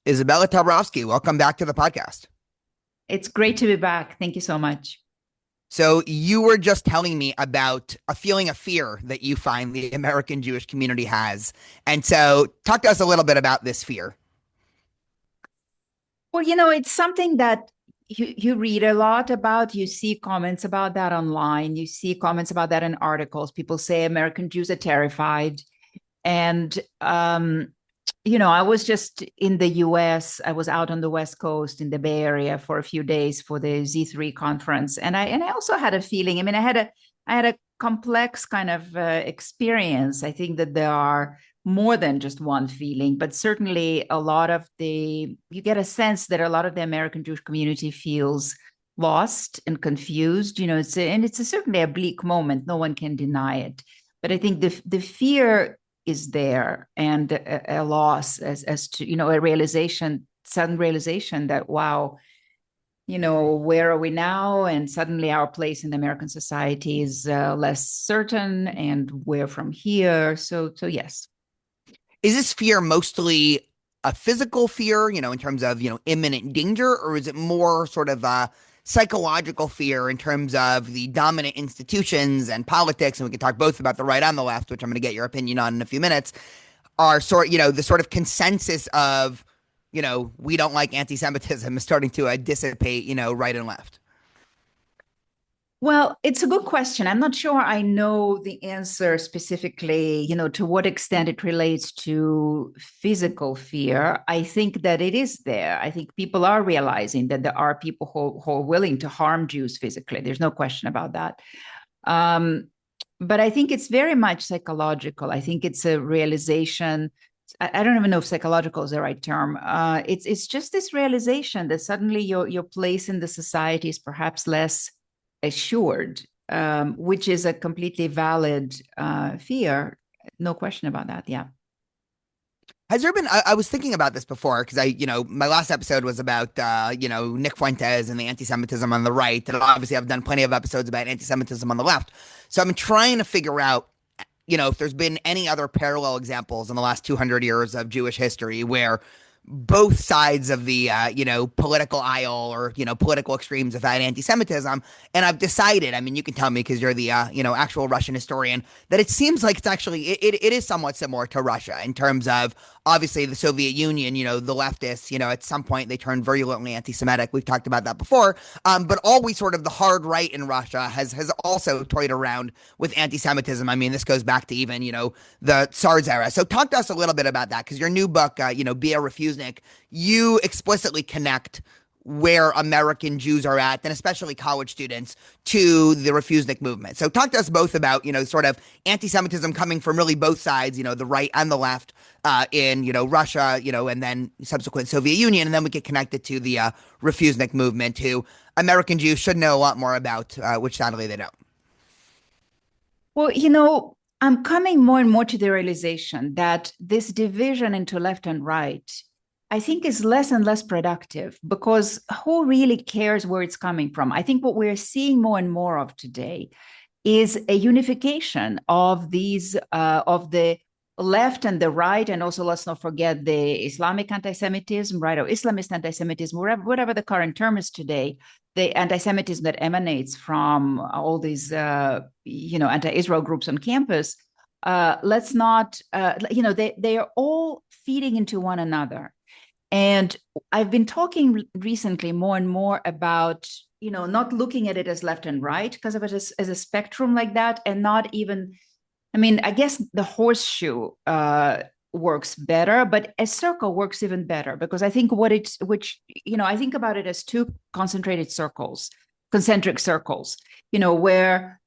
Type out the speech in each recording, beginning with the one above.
Izabella Tabarovsky, welcome back to the podcast. It's great to be back. Thank you so much. So, you were just telling me about a feeling of fear that you find the American Jewish community has. And so, talk to us a little bit about this fear. Well, it's something that you read a lot about. You see comments about that online. You see comments about that in articles. People say American Jews are terrified. And, I was just in the US. I was out on the West Coast in the Bay Area for a few days for the Z3 conference. And I also had a feeling, I had a complex kind of experience. I think that there are more than just one feeling, but certainly you get a sense that a lot of the American Jewish community feels lost and confused. It's certainly a bleak moment. No one can deny it. But I think the fear is there, and a loss as to, a sudden realization that, wow, where are we now? And suddenly our place in the American society is less certain, and we're from here. So yes. Is this fear mostly a physical fear, in terms of, imminent danger, or is it more sort of a psychological fear in terms of the dominant institutions and politics? And we can talk both about the right and the left, which I'm going to get your opinion on in a few minutes. Are the sort of consensus of, we don't like anti-Semitism is starting to dissipate, right and left. Well, it's a good question. I'm not sure I know the answer specifically, to what extent it relates to physical fear. I think that it is there. I think people are realizing that there are people who are willing to harm Jews physically. There's no question about that. Um, but I think it's very much psychological. I think it's a realization. I don't even know if psychological is the right term. It's just this realization that suddenly your place in the society is perhaps less assured, which is a completely valid fear. No question about that. Yeah. Has there been? I was thinking about this before because my last episode was about, Nick Fuentes and the anti-Semitism on the right, and obviously I've done plenty of episodes about anti-Semitism on the left. So I'm trying to figure out, if there's been any other parallel examples in the last 200 years of Jewish history where both sides of the political aisle or political extremes have had anti-Semitism, and I've decided. I mean, you can tell me because you're the actual Russian historian, that it seems like it's actually it is somewhat similar to Russia in terms of obviously the Soviet Union. The leftists, at some point they turned virulently anti-Semitic. We've talked about that before, but always sort of the hard right in Russia has also toyed around with anti-Semitism. I mean, this goes back to even the SARS era. So talk to us a little bit about that because your new book, Be a Refusenik, you explicitly connect where American Jews are at, and especially college students, to the Refusenik movement. So talk to us both about, sort of anti-Semitism coming from really both sides, the right and the left, in, Russia, and then subsequent Soviet Union. And then we get connected to the Refusenik movement, who American Jews should know a lot more about, which sadly they don't. Well, I'm coming more and more to the realization that this division into left and right, I think, is less and less productive, because who really cares where it's coming from? I think what we're seeing more and more of today is a unification of of the left and the right. And also, let's not forget the Islamic anti-Semitism, right? Or Islamist anti-Semitism, whatever the current term is today, the anti-Semitism that emanates from all these, anti-Israel groups on campus. Let's not, they are all feeding into one another. And I've been talking recently more and more about, not looking at it as left and right because of it as a spectrum like that, and not even, I mean, I guess the horseshoe works better, but a circle works even better, because I think I think about it as two concentric circles, where,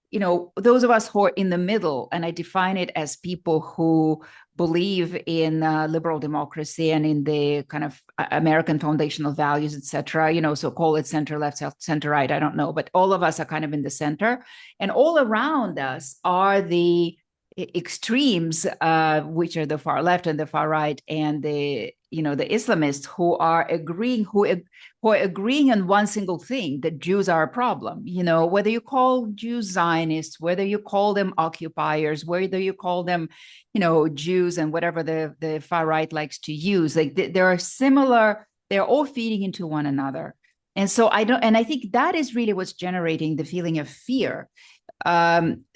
those of us who are in the middle, and I define it as people who believe in liberal democracy and in the kind of American foundational values, etc. So call it center left, center right, I don't know, but all of us are kind of in the center, and all around us are the extremes, which are the far left and the far right, and the the Islamists who are agreeing on one single thing, that Jews are a problem. Whether you call Jews Zionists, whether you call them occupiers, whether you call them, Jews and whatever the far right likes to use, like there are similar. They're all feeding into one another, and so I think that is really what's generating the feeling of fear.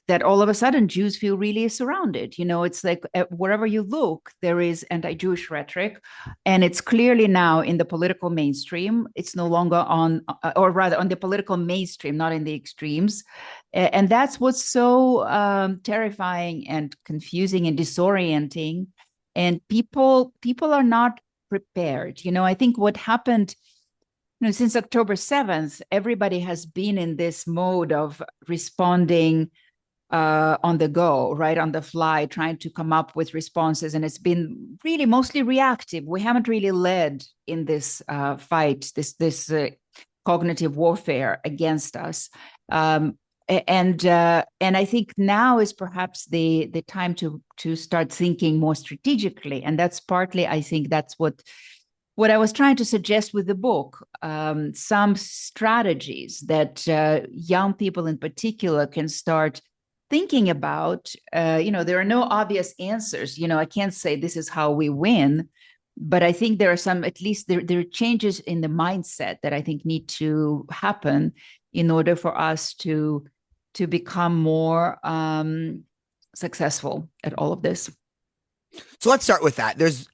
That all of a sudden Jews feel really surrounded. It's like wherever you look, there is anti-Jewish rhetoric, and it's clearly now in the political mainstream. It's no longer or rather on the political mainstream, not in the extremes. And that's what's so terrifying and confusing and disorienting. And people are not prepared. I think what happened, since October 7th, everybody has been in this mode of responding on the go, right, on the fly, trying to come up with responses. And it's been really mostly reactive. We haven't really led in this fight, this cognitive warfare against us. And I think now is perhaps the time to start thinking more strategically. And that's partly, I think that's what I was trying to suggest with the book, some strategies that young people in particular can start thinking about. There are no obvious answers. I can't say this is how we win, but I think there are some, at least there are changes in the mindset that I think need to happen in order for us to become more successful at all of this. So let's start with that. There's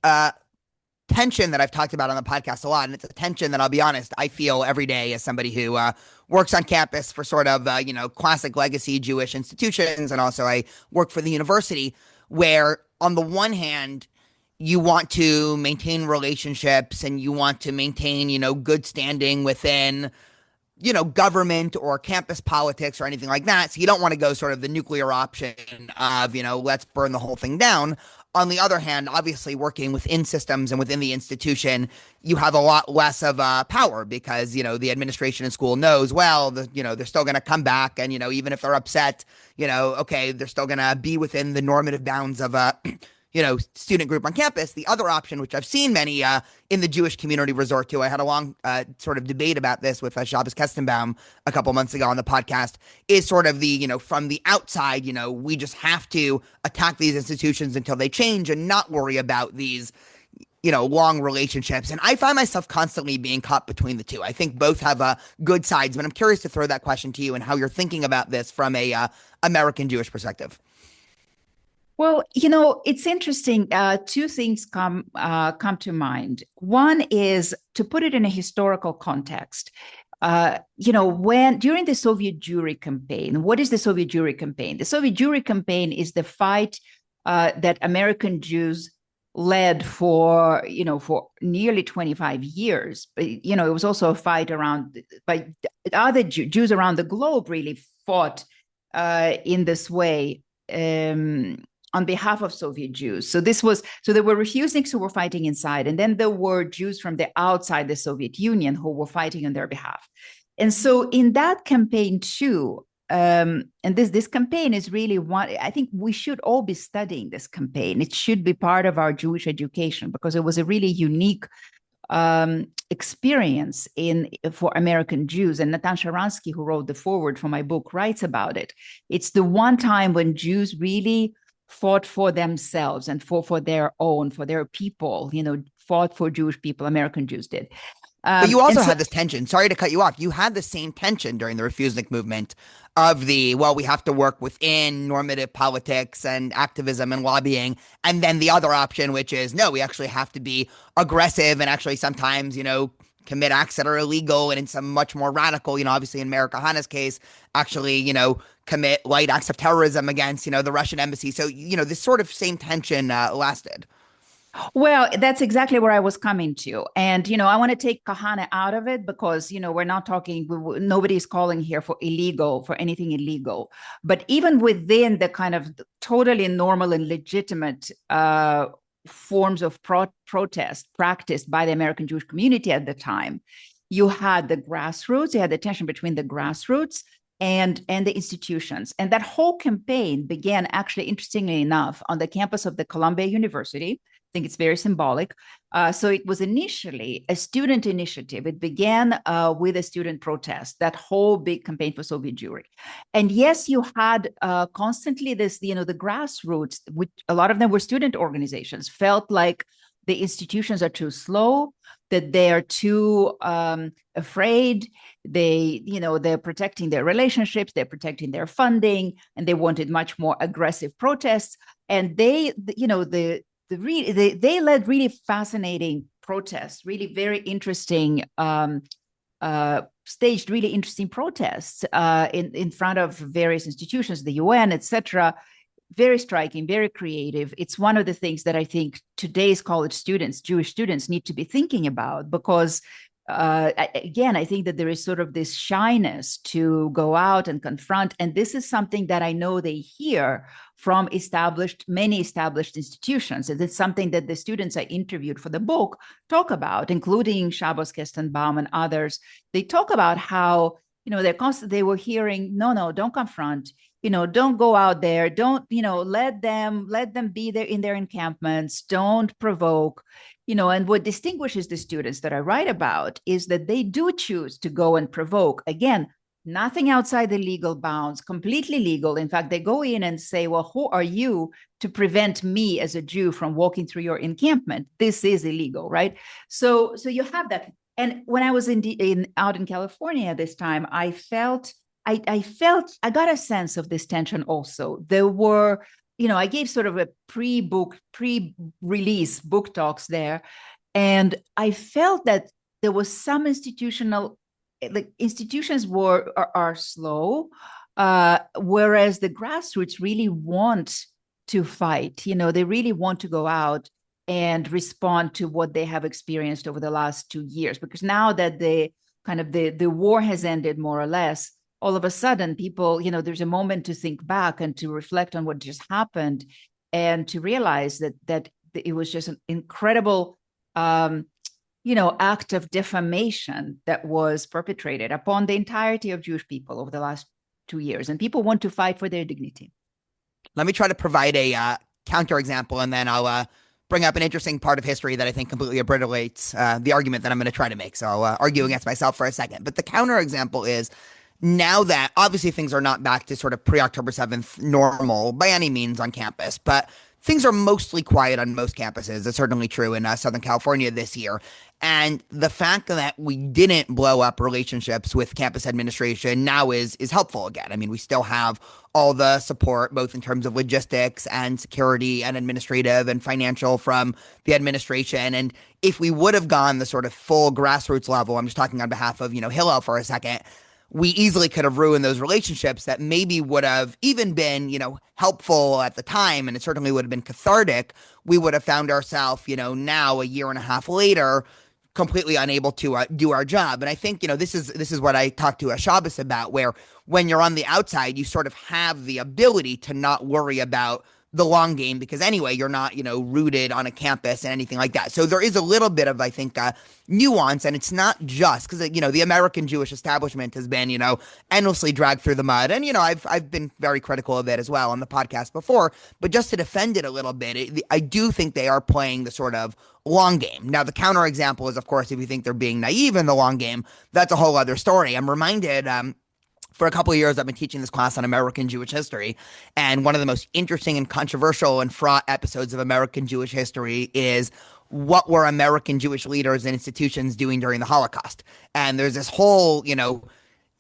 tension that I've talked about on the podcast a lot, and it's a tension that, I'll be honest, I feel every day as somebody who works on campus for sort of classic legacy Jewish institutions, and also I work for the university, where on the one hand you want to maintain relationships and you want to maintain good standing within government or campus politics or anything like that. So you don't want to go sort of the nuclear option of, let's burn the whole thing down. On the other hand, obviously working within systems and within the institution, you have a lot less of power because, the administration and school knows, well, they're still going to come back. And, even if they're upset, okay, they're still going to be within the normative bounds of student group on campus. The other option, which I've seen many in the Jewish community resort to, I had a long sort of debate about this with Shabbos Kestenbaum a couple months ago on the podcast, is sort of the, from the outside, we just have to attack these institutions until they change and not worry about these, long relationships. And I find myself constantly being caught between the two. I think both have good sides, but I'm curious to throw that question to you and how you're thinking about this from a American Jewish perspective. Well, it's interesting. Two things come to mind. One is to put it in a historical context. When during the Soviet Jewry campaign, what is the Soviet Jewry campaign? The Soviet Jewry campaign is the fight that American Jews led for nearly 25 years. But, it was also a fight by other Jews around the globe really fought in this way. On behalf of Soviet Jews. So there were Refuseniks who were fighting inside, and then there were Jews from the outside the Soviet Union who were fighting on their behalf. And so in that campaign too, and this campaign is really one, I think we should all be studying this campaign. It should be part of our Jewish education because it was a really unique experience for American Jews. And Natan Sharansky, who wrote the foreword for my book, writes about it. It's the one time when Jews really fought for themselves and for their own, for their people, fought for Jewish people. American Jews did. But you also had this tension. Sorry to cut you off. You had the same tension during the Refusenik movement of we have to work within normative politics and activism and lobbying. And then the other option, which is, no, we actually have to be aggressive and actually sometimes, commit acts that are illegal, and in some much more radical, obviously in Meir Kahana's case, actually, commit light acts of terrorism against, the Russian embassy. So, this sort of same tension lasted. Well, that's exactly where I was coming to. And, I want to take Kahana out of it because, we're not talking, nobody's calling here for anything illegal. But even within the kind of totally normal and legitimate forms of protest practiced by the American Jewish community at the time, you had the grassroots, you had the tension between the grassroots and the institutions. And that whole campaign began, actually, interestingly enough, on the campus of the Columbia University. think it's very symbolic. So it was initially a student initiative. It began with a student protest, that whole big campaign for Soviet Jewry. And yes, you had constantly this, the grassroots, which a lot of them were student organizations, felt like the institutions are too slow, that they are too afraid. They're protecting their relationships, they're protecting their funding, and they wanted much more aggressive protests. And they led really fascinating protests, really very interesting, staged really interesting protests in front of various institutions, the UN, etc. Very striking, very creative. It's one of the things that I think today's college students, Jewish students, need to be thinking about, because again, I think that there is sort of this shyness to go out and confront. And this is something that I know they hear from many established institutions. And it's something that the students I interviewed for the book talk about, including Shabbos Kestenbaum and others. They talk about how, they were hearing, no, don't confront, don't go out there, don't, let them be there in their encampments, don't provoke. And what distinguishes the students that I write about is that they do choose to go and provoke. Again, nothing outside the legal bounds, completely legal. In fact, they go in and say, well, who are you to prevent me as a Jew from walking through your encampment? This is illegal, right? So you have that. And when I was out in California this time, I got a sense of this tension also. There were, I gave sort of a pre-release book talks there. And I felt that there was some institutions are slow, whereas the grassroots really want to fight. They really want to go out and respond to what they have experienced over the last 2 years. Because now that the war has ended more or less, all of a sudden people, there's a moment to think back and to reflect on what just happened, and to realize that it was just an incredible, act of defamation that was perpetrated upon the entirety of Jewish people over the last 2 years. And people want to fight for their dignity. Let me try to provide a counterexample, and then I'll bring up an interesting part of history that I think completely obliterates the argument that I'm going to try to make. So I'll argue against myself for a second. But the counterexample is, now that obviously things are not back to sort of pre-October 7th normal by any means on campus, but things are mostly quiet on most campuses. It's certainly true in Southern California this year. And the fact that we didn't blow up relationships with campus administration now is helpful again. I mean, we still have all the support, both in terms of logistics and security and administrative and financial, from the administration. And if we would have gone the sort of full grassroots level, I'm just talking on behalf of, Hillel for a second, we easily could have ruined those relationships that maybe would have even been, helpful at the time. And it certainly would have been cathartic. We would have found ourselves, now a year and a half later, completely unable to do our job. And I think, this is what I talked to Shabbos about, where when you're on the outside, you sort of have the ability to not worry about the long game, because anyway, you're not, rooted on a campus and anything like that. So there is a little bit of, I think, nuance, and it's not just because, the American Jewish establishment has been, endlessly dragged through the mud. And, I've been very critical of it as well on the podcast before, but just to defend it a little bit, I do think they are playing the sort of long game. Now, the counterexample is, of course, if you think they're being naive in the long game, that's a whole other story. I'm reminded, for a couple of years, I've been teaching this class on American Jewish history, and one of the most interesting and controversial and fraught episodes of American Jewish history is what were American Jewish leaders and institutions doing during the Holocaust. And there's this whole,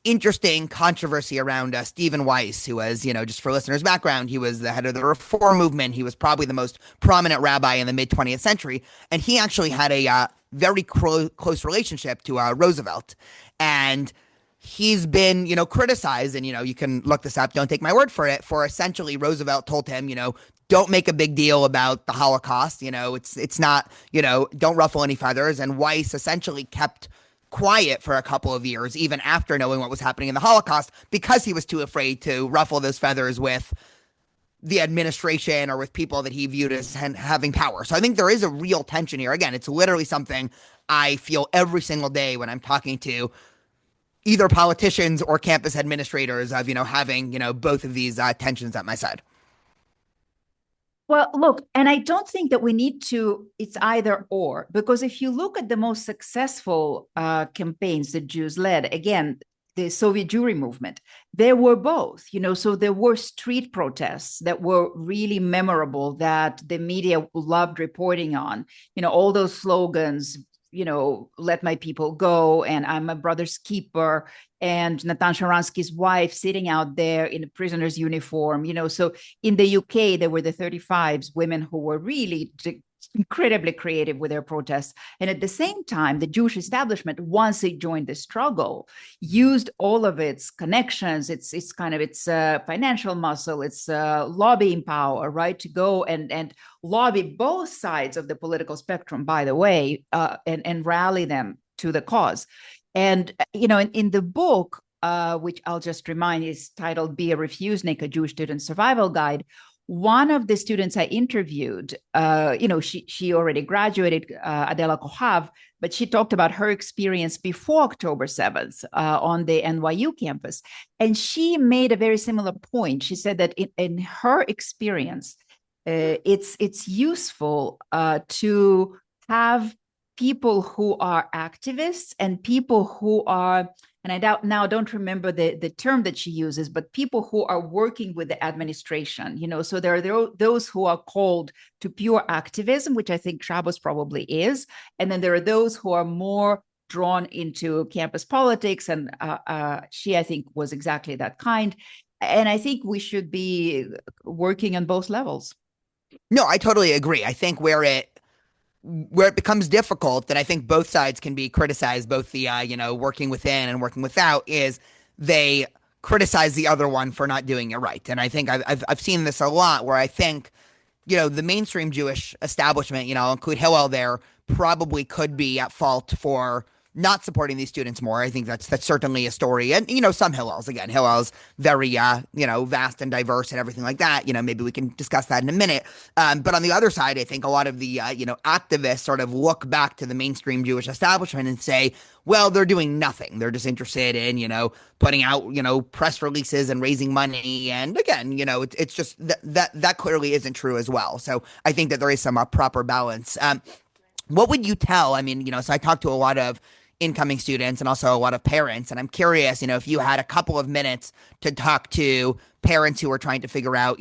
interesting controversy around Stephen Weiss, who was, just for listeners' background, he was the head of the Reform movement. He was probably the most prominent rabbi in the mid-20th century, and he actually had a very close relationship to Roosevelt. And he's been, criticized, and, you can look this up, don't take my word for it, for essentially Roosevelt told him, don't make a big deal about the Holocaust, it's not, don't ruffle any feathers. And Weiss essentially kept quiet for a couple of years, even after knowing what was happening in the Holocaust, because he was too afraid to ruffle those feathers with the administration or with people that he viewed as having power. So I think there is a real tension here. Again, it's literally something I feel every single day when I'm talking to either politicians or campus administrators of, having, both of these tensions at my side. Well, look, and I don't think that we need to, it's either or, because if you look at the most successful campaigns that Jews led, again, the Soviet Jewry movement, there were both, so there were street protests that were really memorable that the media loved reporting on, all those slogans, let my people go, and I'm my brother's keeper, and Natan Sharansky's wife sitting out there in a prisoner's uniform, so in the UK, there were the 35s, women who were really incredibly creative with their protests. And at the same time, the Jewish establishment, once it joined the struggle, used all of its connections, its financial muscle, its lobbying power, right, to go and lobby both sides of the political spectrum, by the way, and rally them to the cause. And, in the book, which I'll just remind is titled Be a Refusenik, a Jewish Student Survival Guide, one of the students I interviewed, she already graduated, Adela Kohav, but she talked about her experience before October 7th on the NYU campus. And she made a very similar point. She said that in her experience, it's useful to have people who are activists and people who are, and I don't remember the term that she uses, but people who are working with the administration, so there are those who are called to pure activism, which I think Shabbos probably is. And then there are those who are more drawn into campus politics. And she, I think, was exactly that kind. And I think we should be working on both levels. No, I totally agree. I think where it becomes difficult, and I think both sides can be criticized, both the working within and working without, is they criticize the other one for not doing it right. And I think I've seen this a lot, where I think the mainstream Jewish establishment, include Hillel there, probably could be at fault for not supporting these students more. I think that's certainly a story. And, some Hillels, again, Hillel's very, vast and diverse and everything like that. Maybe we can discuss that in a minute. But on the other side, I think a lot of the, activists sort of look back to the mainstream Jewish establishment and say, well, they're doing nothing. They're just interested in, putting out, press releases and raising money. And again, it's just that clearly isn't true as well. So I think that there is some proper balance. What would you tell? I mean, so I talked to a lot of incoming students and also a lot of parents, and I'm curious, if you had a couple of minutes to talk to parents who are trying to figure out,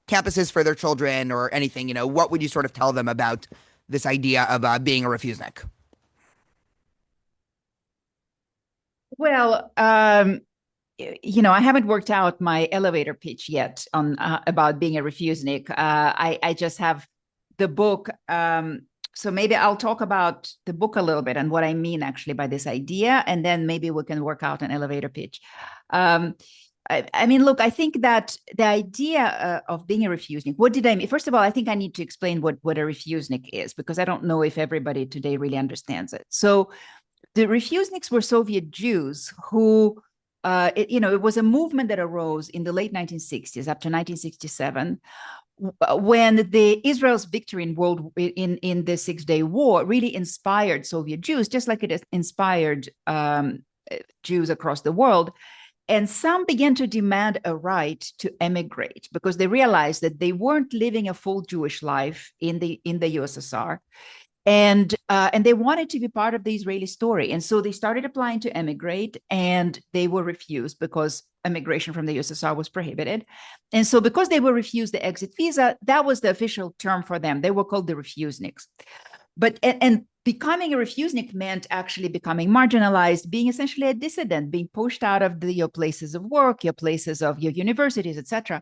campuses for their children or anything, what would you sort of tell them about this idea of being a refusenik? Well, I haven't worked out my elevator pitch yet on about being a refusenik. I just have the book. So maybe I'll talk about the book a little bit and what I mean actually by this idea, and then maybe we can work out an elevator pitch. I mean, look, I think that the idea of being a refusenik, what did I mean? First of all, I think I need to explain what a refusenik is, because I don't know if everybody today really understands it. So the refuseniks were Soviet Jews who, it was a movement that arose in the late 1960s up to 1967, when the Israel's victory in the Six-Day War really inspired Soviet Jews, just like it inspired Jews across the world. And some began to demand a right to emigrate because they realized that they weren't living a full Jewish life in the USSR. And they wanted to be part of the Israeli story. And so they started applying to emigrate, and they were refused because immigration from the USSR was prohibited. And so because they were refused the exit visa, that was the official term for them. They were called the Refuseniks. But and becoming a refusenik meant actually becoming marginalized, being essentially a dissident, being pushed out of your places of work, your places of your universities, etc.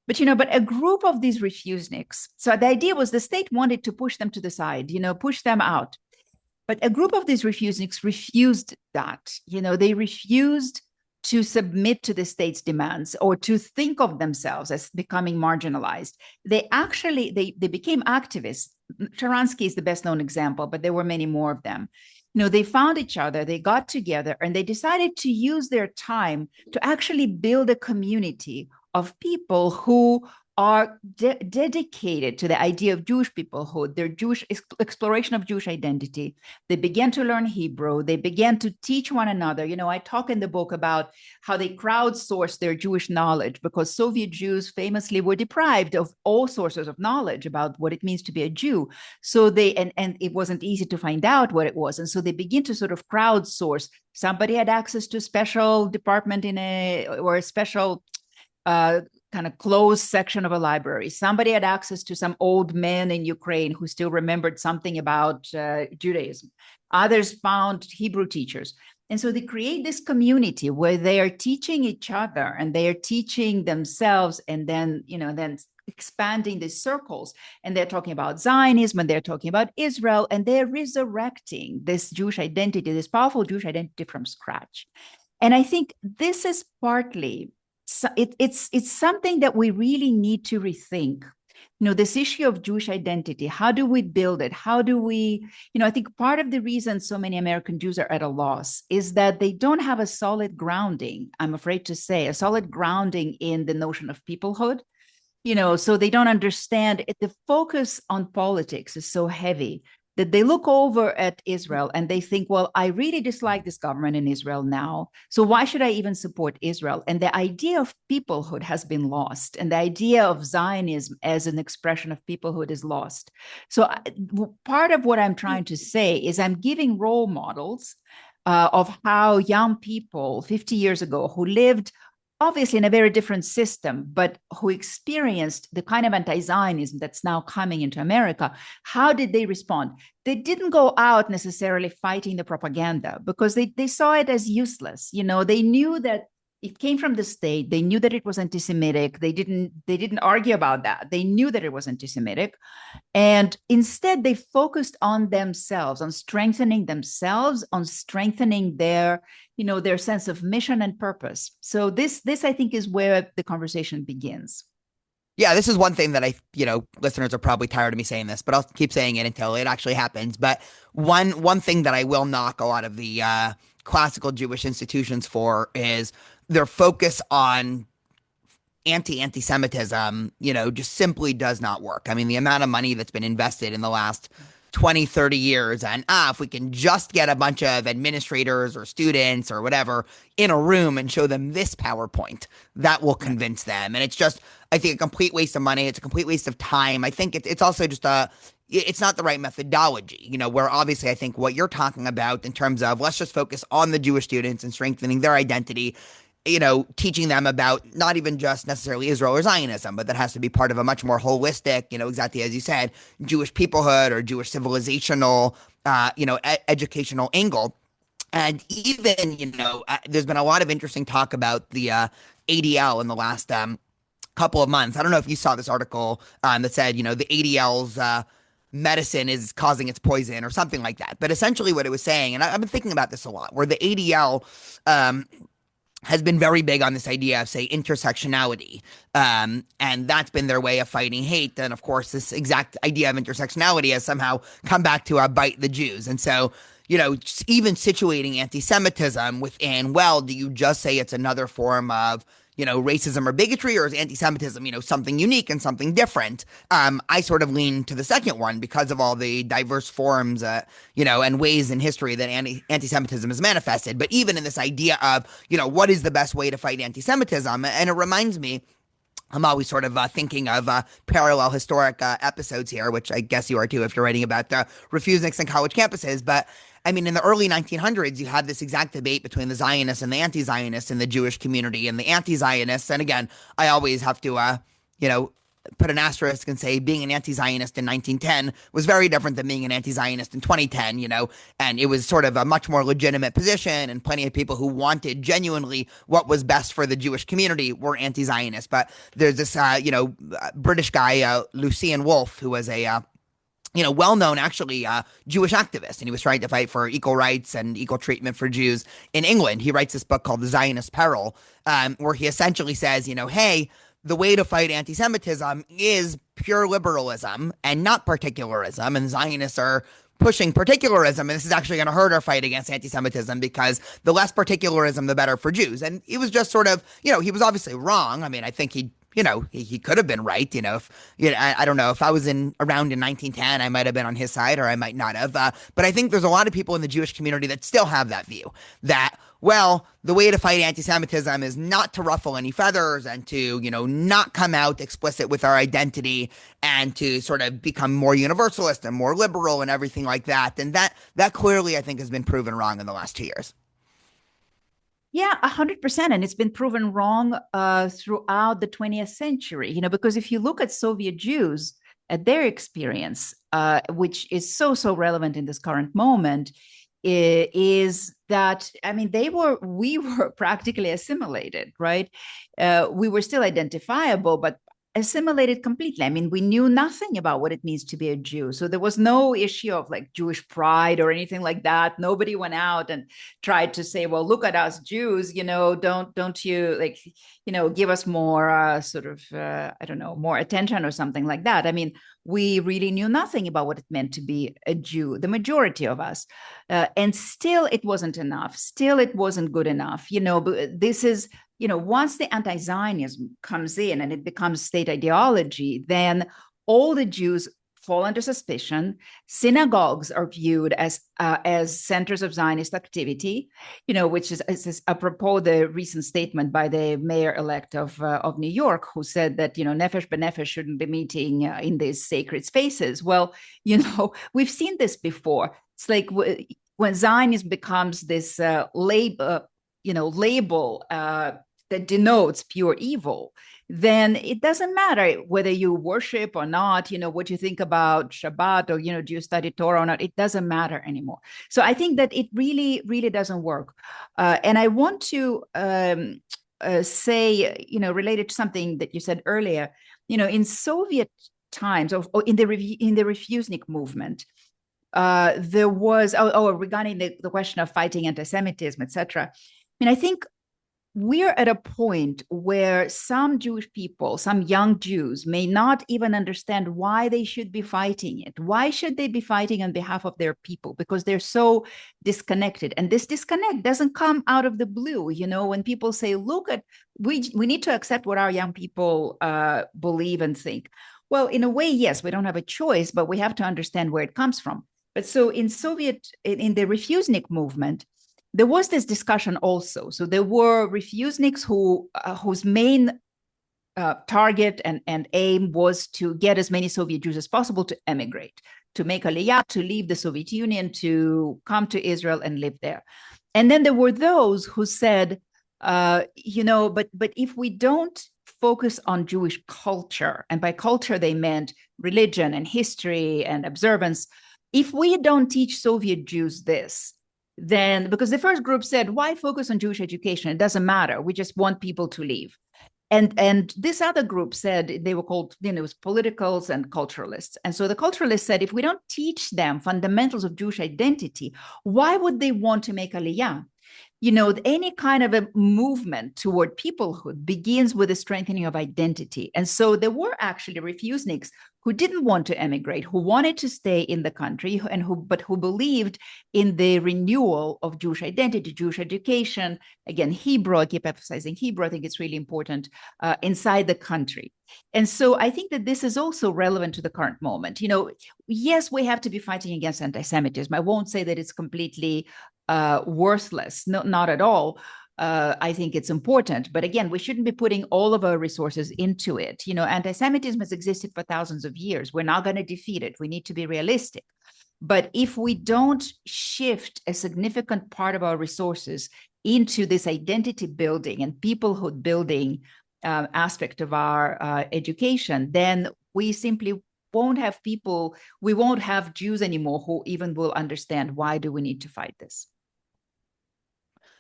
But a group of these refuseniks, so the idea was the state wanted to push them to the side, push them out. But a group of these refuseniks refused that. They refused to submit to the state's demands or to think of themselves as becoming marginalized. They became activists. Sharansky is the best known example, but there were many more of them. They found each other, they got together, and they decided to use their time to actually build a community of people who are dedicated to the idea of Jewish peoplehood, their Jewish exploration of Jewish identity. They began to learn Hebrew. They began to teach one another. I talk in the book about how they crowdsourced their Jewish knowledge because Soviet Jews famously were deprived of all sources of knowledge about what it means to be a Jew. So and it wasn't easy to find out what it was. And so they begin to sort of crowdsource. Somebody had access to a special department or a special kind of closed section of a library. Somebody had access to some old men in Ukraine who still remembered something about Judaism. Others found Hebrew teachers. And so they create this community where they are teaching each other and they are teaching themselves, and then, then expanding these circles. And they're talking about Zionism, and they're talking about Israel, and they're resurrecting this Jewish identity, this powerful Jewish identity from scratch. And I think this is partly, it's something that we really need to rethink. This issue of Jewish identity, how do we build it? How do we, I think part of the reason so many American Jews are at a loss is that they don't have a solid grounding, I'm afraid to say, a solid grounding in the notion of peoplehood. So they don't understand it. The focus on politics is so heavy that they look over at Israel and they think, well, I really dislike this government in Israel now, so why should I even support Israel? And the idea of peoplehood has been lost, and the idea of Zionism as an expression of peoplehood is lost. So part of what I'm trying to say is I'm giving role models of how young people 50 years ago who lived obviously in a very different system, but who experienced the kind of anti-Zionism that's now coming into America, how did they respond? They didn't go out necessarily fighting the propaganda because they saw it as useless. They knew that it came from the state. They knew that it was anti-Semitic. They didn't argue about that. They knew that it was anti-Semitic. And instead, they focused on themselves, on strengthening themselves, on strengthening their sense of mission and purpose. So this I think is where the conversation begins. Yeah, this is one thing that listeners are probably tired of me saying this, but I'll keep saying it until it actually happens. But one thing that I will knock a lot of the classical Jewish institutions for is their focus on anti-Semitism, just simply does not work. I mean, the amount of money that's been invested in the last 20, 30 years, and if we can just get a bunch of administrators or students or whatever in a room and show them this PowerPoint, that will convince them. And it's just, I think, a complete waste of money. It's a complete waste of time. I think it's also just it's not the right methodology, where obviously I think what you're talking about in terms of let's just focus on the Jewish students and strengthening their identity, teaching them about not even just necessarily Israel or Zionism, but that has to be part of a much more holistic, exactly as you said, Jewish peoplehood or Jewish civilizational, educational angle. And even, there's been a lot of interesting talk about the ADL in the last couple of months. I don't know if you saw this article that said, the ADL's medicine is causing its poison or something like that. But essentially what it was saying, and I've been thinking about this a lot, where the ADL has been very big on this idea of, say, intersectionality. And that's been their way of fighting hate. And of course, this exact idea of intersectionality has somehow come back to bite the Jews. And so, even situating anti-Semitism within, well, do you just say it's another form of, racism or bigotry, or is anti-Semitism, something unique and something different? I sort of lean to the second one because of all the diverse forms, and ways in history that anti-Semitism is manifested. But even in this idea of, what is the best way to fight anti-Semitism? And it reminds me, I'm always sort of thinking of parallel historic episodes here, which I guess you are too if you're writing about Refuseniks and college campuses. But I mean, in the early 1900s, you had this exact debate between the Zionists and the anti-Zionists in the Jewish community. And the anti-Zionists, and again, I always have to, put an asterisk and say being an anti-Zionist in 1910 was very different than being an anti-Zionist in 2010, and it was sort of a much more legitimate position, and plenty of people who wanted genuinely what was best for the Jewish community were anti-Zionist. But there's this, British guy, Lucian Wolfe, who was a well-known actually Jewish activist, and he was trying to fight for equal rights and equal treatment for Jews in England. He writes this book called The Zionist Peril, where he essentially says, hey, the way to fight anti-Semitism is pure liberalism and not particularism, and Zionists are pushing particularism, and this is actually going to hurt our fight against anti-Semitism because the less particularism, the better for Jews. And it was just sort of, he was obviously wrong. I mean, I think he he could have been right. If I don't know if I was in around in 1910, I might have been on his side or I might not have. But I think there's a lot of people in the Jewish community that still have that view that, well, the way to fight anti-Semitism is not to ruffle any feathers and to, not come out explicit with our identity and to sort of become more universalist and more liberal and everything like that. And that clearly, I think, has been proven wrong in the last 2 years. Yeah, 100%. And it's been proven wrong throughout the 20th century, because if you look at Soviet Jews, at their experience, which is so relevant in this current moment, is that, I mean, we were practically assimilated, right? We were still identifiable, but assimilated completely. I mean, we knew nothing about what it means to be a Jew. So there was no issue of like Jewish pride or anything like that. Nobody went out and tried to say, well, look at us Jews, don't you like, give us more I don't know, more attention or something like that. I mean, we really knew nothing about what it meant to be a Jew, the majority of us. And still it wasn't enough. Still it wasn't good enough. This is, once the anti-Zionism comes in and it becomes state ideology, then all the Jews fall under suspicion. Synagogues are viewed as centers of Zionist activity, which is apropos the recent statement by the mayor-elect of New York, who said that, Nefesh B'Nefesh shouldn't be meeting in these sacred spaces. Well, we've seen this before. It's like when Zionism becomes this label that denotes pure evil, then it doesn't matter whether you worship or not, what you think about Shabbat or, do you study Torah or not, it doesn't matter anymore. So I think that it really, really doesn't work. And I want to say, related to something that you said earlier, in Soviet times or in the Refusenik movement, there was, regarding the question of fighting anti-Semitism, etc. I mean, I think we're at a point where some Jewish people, some young Jews, may not even understand why they should be fighting it. Why should they be fighting on behalf of their people? Because they're so disconnected. And this disconnect doesn't come out of the blue. When people say, look at, we need to accept what our young people believe and think. Well, in a way, yes, we don't have a choice, but we have to understand where it comes from. But so in the Refusenik movement, there was this discussion also. So there were Refuseniks whose main target and aim was to get as many Soviet Jews as possible to emigrate, to make aliyah, to leave the Soviet Union, to come to Israel and live there. And then there were those who said, but if we don't focus on Jewish culture, and by culture they meant religion and history and observance, if we don't teach Soviet Jews this, then, because the first group said, why focus on Jewish education? It doesn't matter. We just want people to leave. And this other group said, they were called, it was politicals and culturalists. And so the culturalists said, if we don't teach them fundamentals of Jewish identity, why would they want to make aliyah? Any kind of a movement toward peoplehood begins with a strengthening of identity. And so there were actually Refuseniks who didn't want to emigrate, who wanted to stay in the country, but who believed in the renewal of Jewish identity, Jewish education. Again, Hebrew, I keep emphasizing Hebrew. I think it's really important inside the country. And so I think that this is also relevant to the current moment. Yes, we have to be fighting against anti-Semitism. I won't say that it's completely worthless. No, not at all. I think it's important. But again, we shouldn't be putting all of our resources into it. Anti-Semitism has existed for thousands of years. We're not going to defeat it. We need to be realistic. But if we don't shift a significant part of our resources into this identity building and peoplehood building aspect of our education, then we simply won't have we won't have Jews anymore who even will understand why do we need to fight this.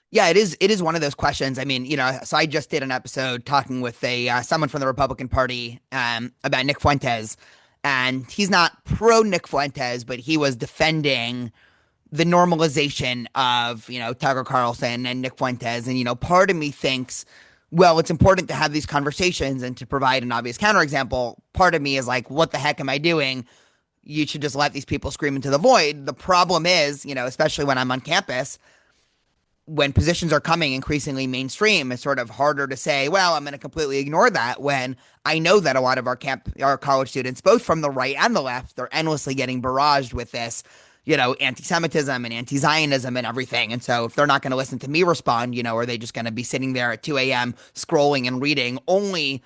Yeah, it is one of those questions. I mean, so I just did an episode talking with someone from the Republican Party about Nick Fuentes, and he's not pro Nick Fuentes, but he was defending the normalization of, Tucker Carlson and Nick Fuentes. And, part of me thinks, well, it's important to have these conversations and to provide an obvious counterexample. Part of me is like, what the heck am I doing? You should just let these people scream into the void. The problem is, especially when I'm on campus, when positions are coming increasingly mainstream, it's sort of harder to say, well, I'm going to completely ignore that when I know that a lot of our college students, both from the right and the left, they're endlessly getting barraged with this, anti-Semitism and anti-Zionism and everything. And so if they're not going to listen to me respond, are they just going to be sitting there at 2 a.m. scrolling and reading only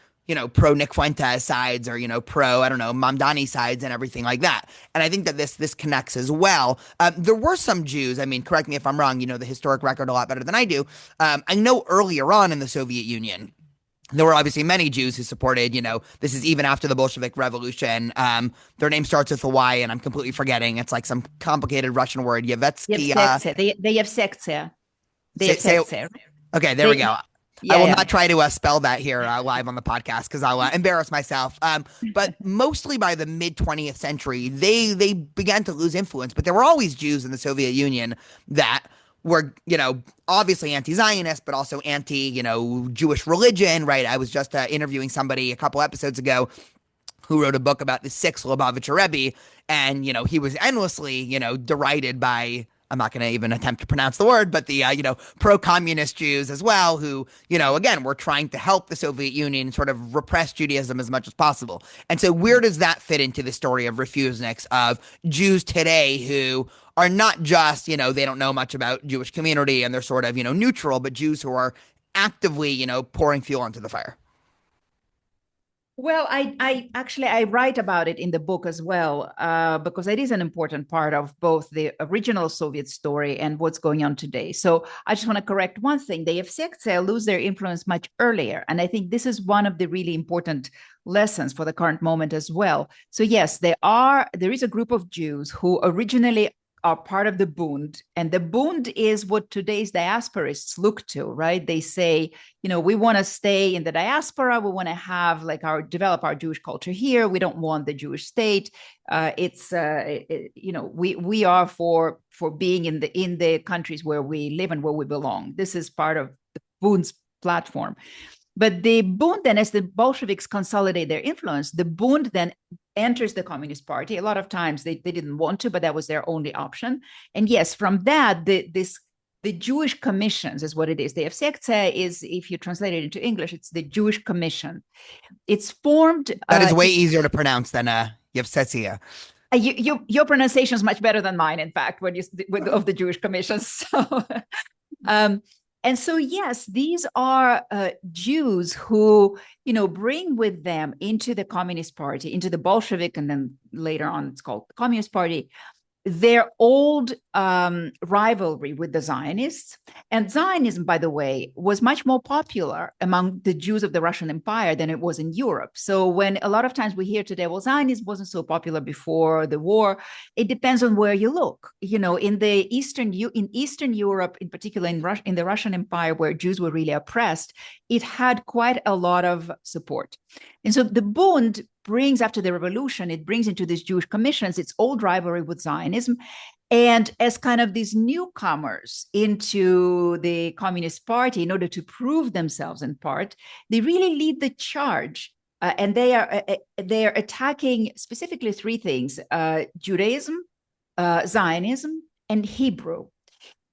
pro Nick Fuentes sides or, pro, I don't know, Mamdani sides and everything like that. And I think that this connects as well. There were some Jews, I mean, correct me if I'm wrong, the historic record a lot better than I do. I know earlier on in the Soviet Union, there were obviously many Jews who supported, this is even after the Bolshevik Revolution. Their name starts with a Y, and I'm completely forgetting. It's like some complicated Russian word, Yevetsky. The Yevsektia. The Yevsektia. Okay, there we go. Yeah, I will not try to spell that here live on the podcast because I'll embarrass myself. But mostly by the mid 20th century, they began to lose influence. But there were always Jews in the Soviet Union that were, obviously anti-Zionist, but also anti, Jewish religion, right? I was just interviewing somebody a couple episodes ago who wrote a book about the sixth Lubavitcher Rebbe, and, he was endlessly, derided by, I'm not going to even attempt to pronounce the word, but the, pro-communist Jews as well, who, again, were trying to help the Soviet Union sort of repress Judaism as much as possible. And so where does that fit into the story of Refuseniks, of Jews today who are not just, they don't know much about Jewish community and they're sort of, neutral, but Jews who are actively, pouring fuel onto the fire? Well, I actually I write about it in the book as well, because it is an important part of both the original Soviet story and what's going on today. So I just want to correct one thing: the Yevsektia lose their influence much earlier, and I think this is one of the really important lessons for the current moment as well. So yes, there is a group of Jews who originally are part of the Bund, and the Bund is what today's diasporists look to, right? They say, we want to stay in the diaspora, we want to have develop our Jewish culture here, we don't want the Jewish state. We are for being in the countries where we live and where we belong. This is part of the Bund's platform. But the Bund then, as the Bolsheviks consolidate their influence, the Bund then enters the Communist Party. A lot of times they didn't want to, but that was their only option. And yes, from that, the Jewish commissions is what it is. The Yevsektia is, if you translate it into English, it's the Jewish Commission. It's formed. That is way easier to pronounce than Yevsektia. Your pronunciation is much better than mine, in fact, of the Jewish commissions. So, and so, yes, these are Jews who, bring with them into the Communist Party, into the Bolshevik, and then later on it's called the Communist Party, their old rivalry with the Zionists. And Zionism, by the way, was much more popular among the Jews of the Russian Empire than it was in Europe. So when a lot of times we hear today, well, Zionism wasn't so popular before the war, it depends on where you look. In Eastern Europe, in particular in the Russian Empire, where Jews were really oppressed, it had quite a lot of support. And so the Bund brings, after the revolution, it brings into these Jewish commissions its old rivalry with Zionism. And as kind of these newcomers into the Communist Party, in order to prove themselves in part, they really lead the charge. And they are attacking specifically three things: Judaism, Zionism, and Hebrew.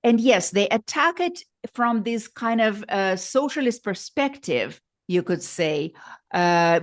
And yes, they attack it from this kind of socialist perspective, you could say,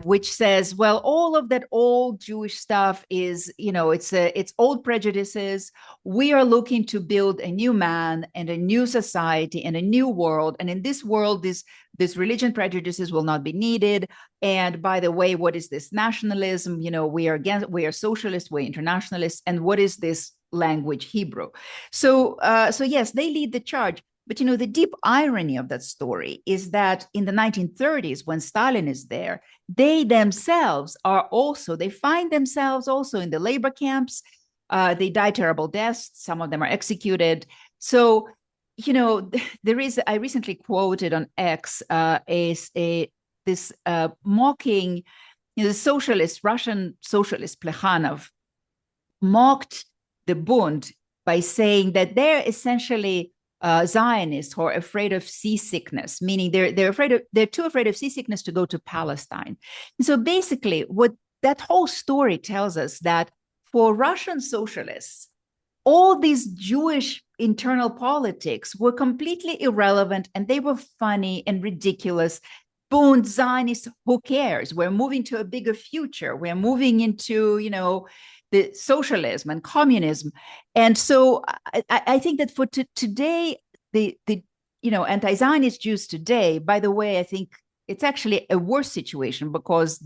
which says, well, all of that old Jewish stuff is, it's old prejudices. We are looking to build a new man and a new society and a new world. And in this world, this religion prejudices will not be needed. And by the way, what is this nationalism? We are socialists, we're internationalists. And what is this language, Hebrew? So yes, they lead the charge. But, the deep irony of that story is that in the 1930s, when Stalin is there, they themselves they find themselves also in the labor camps. They die terrible deaths. Some of them are executed. So, I recently quoted on X this mocking, the Russian socialist Plekhanov mocked the Bund by saying that they're essentially Zionists who are afraid of seasickness, meaning they're too afraid of seasickness to go to Palestine. And so basically, what that whole story tells us, that for Russian socialists, all these Jewish internal politics were completely irrelevant, and they were funny and ridiculous. Bund, Zionists, who cares? We're moving to a bigger future. We're moving into, the socialism and communism. And so I think that for today, the anti-Zionist Jews today, by the way, I think it's actually a worse situation, because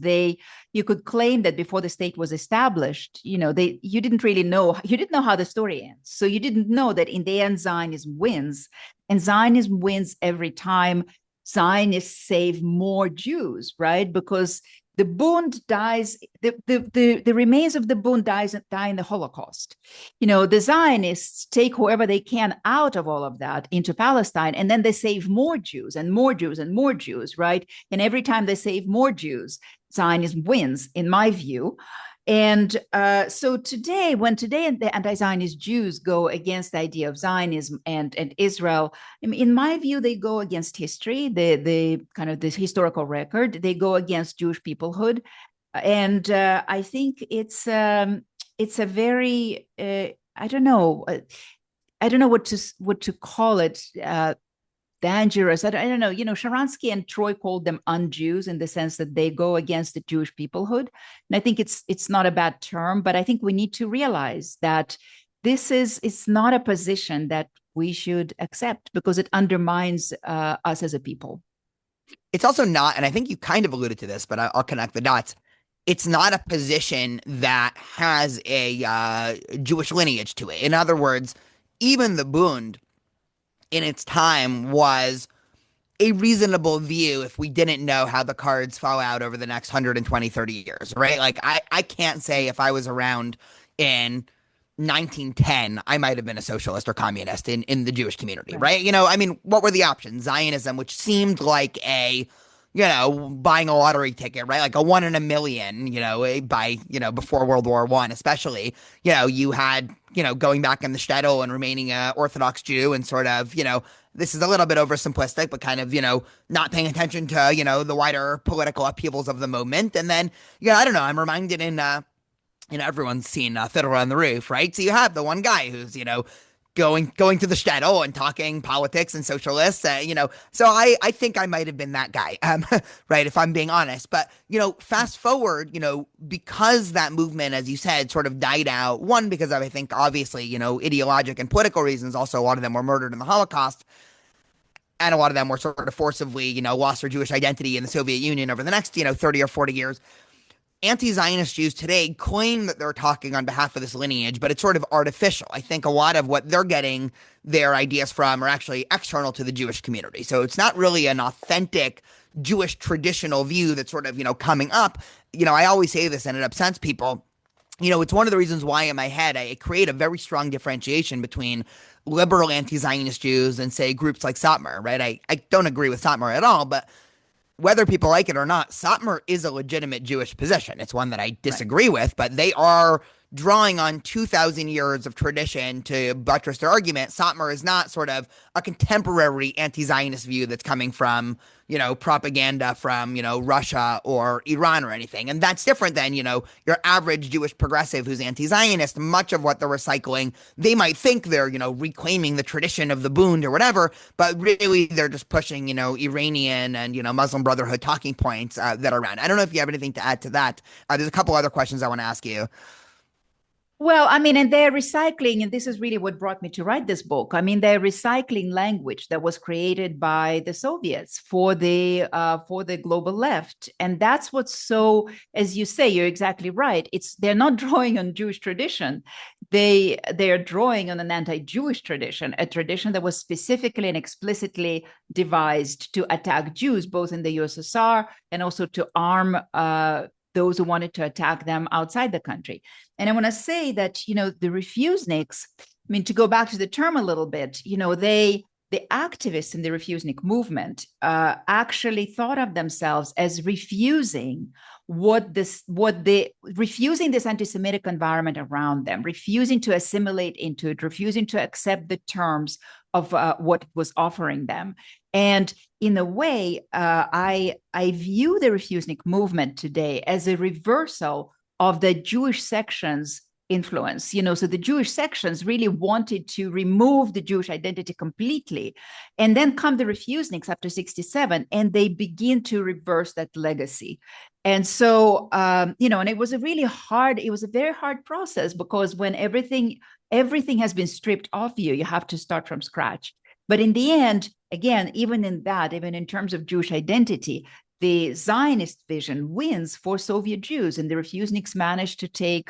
you could claim that before the state was established, you didn't know how the story ends. So you didn't know that in the end, Zionism wins, and Zionism wins every time Zionists save more Jews, right? Because the Bund dies, the remains of the Bund die in the Holocaust. The Zionists take whoever they can out of all of that into Palestine, and then they save more Jews and more Jews and more Jews, right? And every time they save more Jews, Zionism wins, in my view. And so when the anti-Zionist Jews go against the idea of Zionism and Israel, in my view, they go against history, the kind of this historical record. They go against Jewish peoplehood, and I think it's a very I don't know what to call it. Dangerous. I don't know. Sharansky and Troy called them un-Jews, in the sense that they go against the Jewish peoplehood. And I think it's not a bad term, but I think we need to realize that it's not a position that we should accept, because it undermines us as a people. It's also not, and I think you kind of alluded to this, but I'll connect the dots. It's not a position that has a Jewish lineage to it. In other words, even the Bund in its time was a reasonable view if we didn't know how the cards fall out over the next 120, 30 years, right? Like, I can't say if I was around in 1910, I might have been a socialist or communist in the Jewish community, right? I mean, what were the options? Zionism, which seemed like buying a lottery ticket, right? Like a one in a million, before World War I, especially, you had, going back in the shtetl and remaining a Orthodox Jew, and sort of, this is a little bit oversimplistic, but kind of, not paying attention to, the wider political upheavals of the moment. And then, I don't know, I'm reminded everyone's seen Fiddler on the Roof, right? So you have the one guy who's, going to the shtetl and talking politics and socialists, so I think I might have been that guy, right, if I'm being honest. But, fast forward, because that movement, as you said, sort of died out, one, because of, I think, obviously, ideologic and political reasons. Also, a lot of them were murdered in the Holocaust, and a lot of them were sort of forcibly, lost their Jewish identity in the Soviet Union over the next, 30 or 40 years. Anti-Zionist Jews today claim that they're talking on behalf of this lineage, but it's sort of artificial. I think a lot of what they're getting their ideas from are actually external to the Jewish community. So it's not really an authentic Jewish traditional view that's sort of, coming up. I always say this and it upsets people. It's one of the reasons why in my head I create a very strong differentiation between liberal anti-Zionist Jews and, say, groups like Satmar, right? I don't agree with Satmar at all, but whether people like it or not, Satmar is a legitimate Jewish position. It's one that I disagree with, but they are drawing on 2,000 years of tradition to buttress their argument. Satmar is not sort of a contemporary anti-Zionist view that's coming from, propaganda from, Russia or Iran or anything. And that's different than, your average Jewish progressive who's anti-Zionist. Much of what they're recycling, they might think they're, reclaiming the tradition of the Bund or whatever, but really they're just pushing, Iranian and, Muslim Brotherhood talking points that are around. I don't know if you have anything to add to that. There's a couple other questions I want to ask you. Well, I mean, and they're recycling, and this is really what brought me to write this book. I mean, they're recycling language that was created by the Soviets for the global left, and that's what's so, as you say, you're exactly right. They're not drawing on Jewish tradition; they are drawing on an anti-Jewish tradition, a tradition that was specifically and explicitly devised to attack Jews, both in the USSR and also to arm those who wanted to attack them outside the country. And I want to say that, the Refuseniks, I mean, to go back to the term a little bit, the activists in the Refusenik movement actually thought of themselves as refusing refusing this anti-Semitic environment around them, refusing to assimilate into it, refusing to accept the terms of what was offering them. And in a way, I view the Refusenik movement today as a reversal of the Jewish section's influence. So the Jewish sections really wanted to remove the Jewish identity completely. And then come the Refuseniks after 67, and they begin to reverse that legacy. And so, and it was a very hard process, because when everything has been stripped off you, you have to start from scratch. But in the end, again, even in terms of Jewish identity, the Zionist vision wins for Soviet Jews, and the Refuseniks managed to to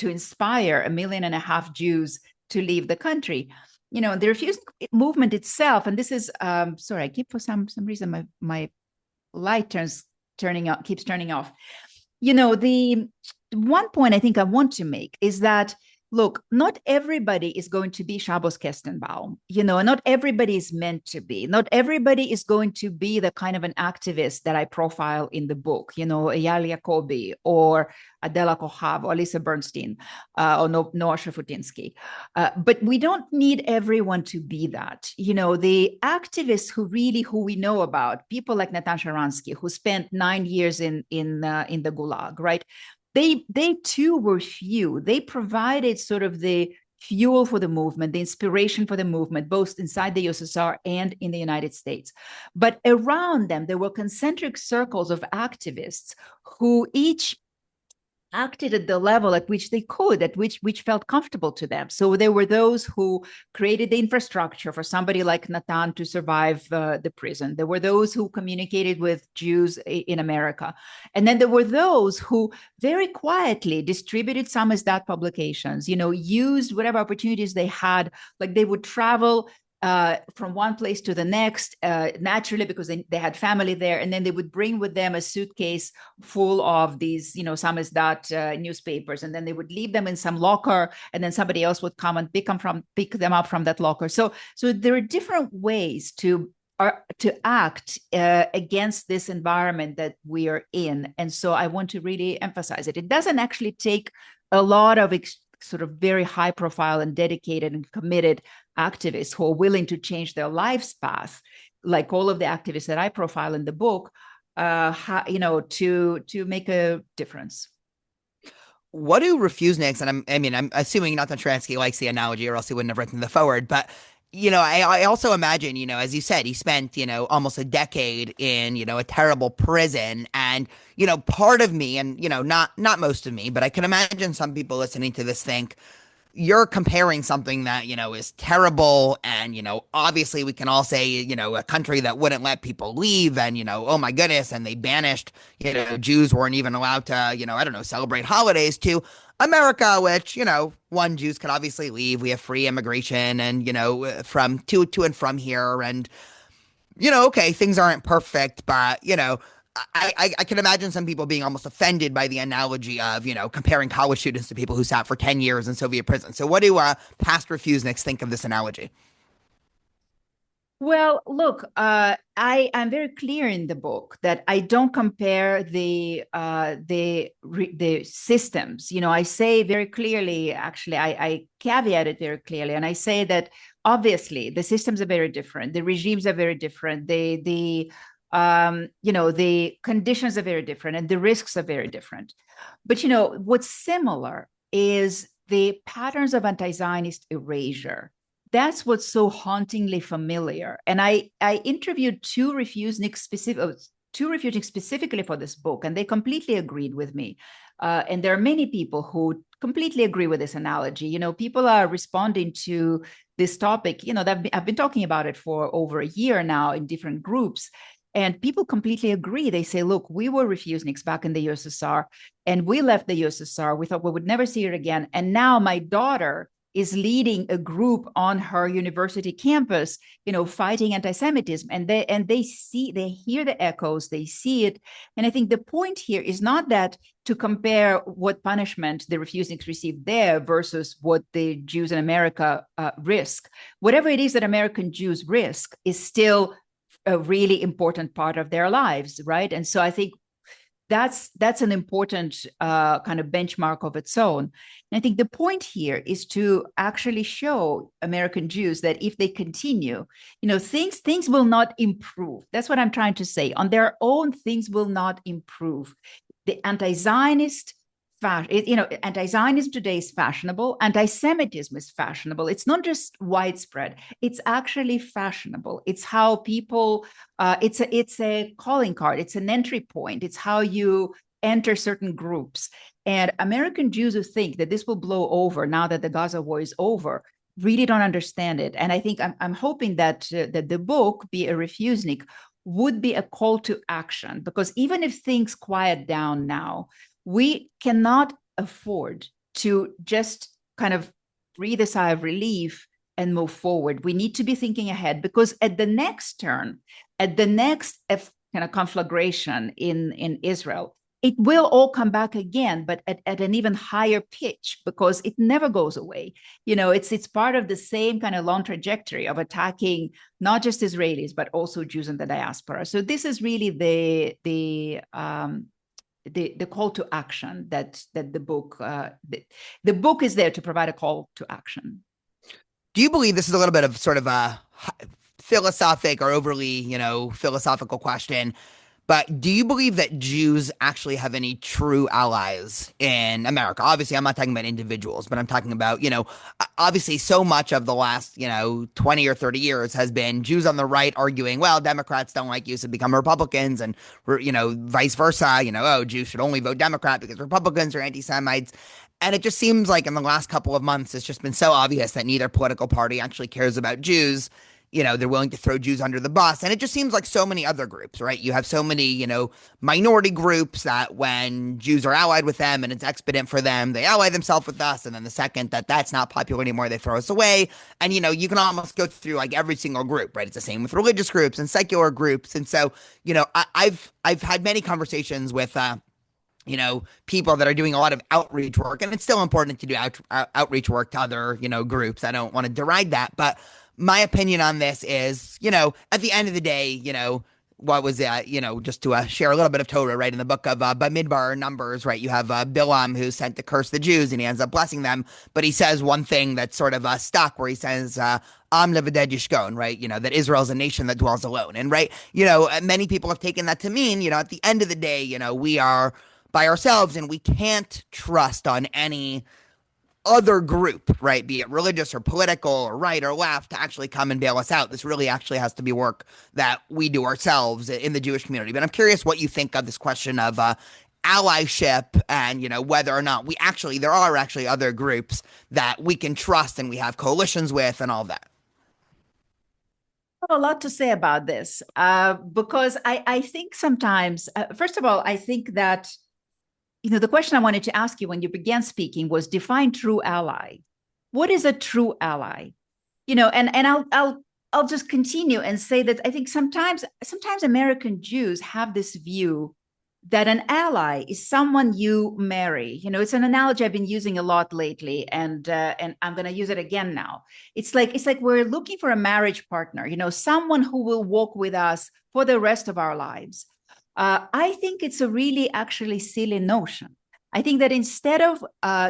inspire 1.5 million Jews to leave the country. The Refusenik movement itself, and this is, sorry, I keep, for some reason, my light keeps turning off. The one point I think I want to make is that, look, not everybody is going to be Shabbos Kestenbaum. Not everybody is meant to be. Not everybody is going to be the kind of an activist that I profile in the book, Eyal Yacobi or Adela Kohav or Lisa Bernstein or Noah Shafutinsky. But we don't need everyone to be that. The activists who we know about, people like Natan Sharansky, who spent 9 years in the Gulag, right? They too were few. They provided sort of the fuel for the movement, the inspiration for the movement, both inside the USSR and in the United States. But around them, there were concentric circles of activists who each acted at the level at which they could, at which felt comfortable to them. So there were those who created the infrastructure for somebody like Natan to survive the prison. There were those who communicated with Jews in America. And then there were those who very quietly distributed samizdat publications, used whatever opportunities they had, like they would travel from one place to the next, naturally, because they had family there. And then they would bring with them a suitcase full of these, samizdat newspapers. And then they would leave them in some locker, and then somebody else would come and pick them up from that locker. So there are different ways to act against this environment that we are in. And so I want to really emphasize it. It doesn't actually take a lot of sort of very high profile and dedicated and committed activists who are willing to change their life's path, like all of the activists that I profile in the book, to make a difference. What do Refuseniks, and I'm assuming Nathan Sharansky likes the analogy, or else he wouldn't have written the forward, but I also imagine, as you said, he spent, almost a decade in, a terrible prison. And, part of me, and, not most of me, but I can imagine some people listening to this think, you're comparing something that, is terrible. And, obviously we can all say, a country that wouldn't let people leave, and, oh my goodness, and they banished, Jews weren't even allowed to, I don't know, celebrate holidays, to America, which, one, Jews could obviously leave. We have free immigration, and, from to and from here. And, okay, things aren't perfect, but, I can imagine some people being almost offended by the analogy of, comparing college students to people who sat for 10 years in Soviet prison. So what do past Refuseniks think of this analogy? Well, look, I'm very clear in the book that I don't compare the systems. I say very clearly, actually, I caveat it very clearly, and I say that obviously the systems are very different, the regimes are very different, the conditions are very different, and the risks are very different. But what's similar is the patterns of anti-Zionist erasure. That's what's so hauntingly familiar. And I interviewed two Refuseniks specifically for this book, and they completely agreed with me. And there are many people who completely agree with this analogy. People are responding to this topic. I've been talking about it for over a year now in different groups. And people completely agree. They say, look, we were Refuseniks back in the USSR, and we left the USSR. We thought we would never see it again. And now my daughter is leading a group on her university campus, fighting anti-Semitism. And they hear the echoes, they see it. And I think the point here is not that to compare what punishment the Refuseniks received there versus what the Jews in America risk. Whatever it is that American Jews risk is still a really important part of their lives, right? And so I think that's an important kind of benchmark of its own. And I think the point here is to actually show American Jews that if they continue, things will not improve. That's what I'm trying to say. On their own, things will not improve. The anti-Zionist anti-Zionism today is fashionable. Anti-Semitism is fashionable. It's not just widespread. It's actually fashionable. It's how people. It's a calling card. It's an entry point. It's how you enter certain groups. And American Jews who think that this will blow over now that the Gaza war is over really don't understand it. And I think I'm hoping that that the book, Be a Refusenik, would be a call to action, because even if things quiet down now, we cannot afford to just kind of breathe a sigh of relief and move forward. We need to be thinking ahead, because at the next turn, at the next kind of conflagration in Israel, it will all come back again, but at an even higher pitch, because it never goes away. It's part of the same kind of long trajectory of attacking not just Israelis, but also Jews in the diaspora. So this is really the call to action that the book is there to provide a call to action. Do you believe this is a little bit of sort of a philosophic or overly, philosophical question? But do you believe that Jews actually have any true allies in America? Obviously, I'm not talking about individuals, but I'm talking about, obviously so much of the last, 20 or 30 years has been Jews on the right arguing, well, Democrats don't like you, so become Republicans, and, vice versa, oh, Jews should only vote Democrat because Republicans are anti-Semites. And it just seems like in the last couple of months, it's just been so obvious that neither political party actually cares about Jews. They're willing to throw Jews under the bus. And it just seems like so many other groups, right? You have so many, minority groups that when Jews are allied with them and it's expedient for them, they ally themselves with us. And then the second that that's not popular anymore, they throw us away. And, you can almost go through like every single group, right? It's the same with religious groups and secular groups. And so, I've had many conversations with, people that are doing a lot of outreach work, and it's still important to do outreach work to other, groups. I don't want to deride that, but my opinion on this is, at the end of the day, what was that, just to share a little bit of Torah, right? In the book of Bamidbar, Numbers, right? You have Bilam who's sent to curse the Jews, and he ends up blessing them. But he says one thing that's sort of stuck, where he says, Am leveded yishkon, right? That Israel is a nation that dwells alone. And, right, many people have taken that to mean, at the end of the day, we are by ourselves, and we can't trust on any other group, right, be it religious or political or right or left, to actually come and bail us out. This really actually has to be work that we do ourselves in the Jewish community. But I'm curious what you think of this question of allyship, and whether or not there are actually other groups that we can trust and we have coalitions with and all that. I have a lot to say about this, because I think sometimes, first of all, I think that the question I wanted to ask you when you began speaking was define true ally. What is a true ally? And I'll just continue and say that I think sometimes American Jews have this view that an ally is someone you marry. It's an analogy I've been using a lot lately, and I'm going to use it again now. It's like we're looking for a marriage partner, someone who will walk with us for the rest of our lives. I think it's a really actually silly notion. I think that instead of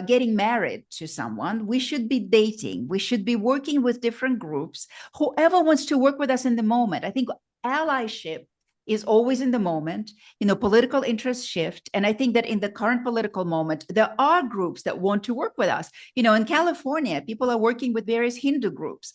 getting married to someone, we should be dating. We should be working with different groups. Whoever wants to work with us in the moment. I think allyship is always in the moment. Political interests shift. And I think that in the current political moment, there are groups that want to work with us. In California, people are working with various Hindu groups.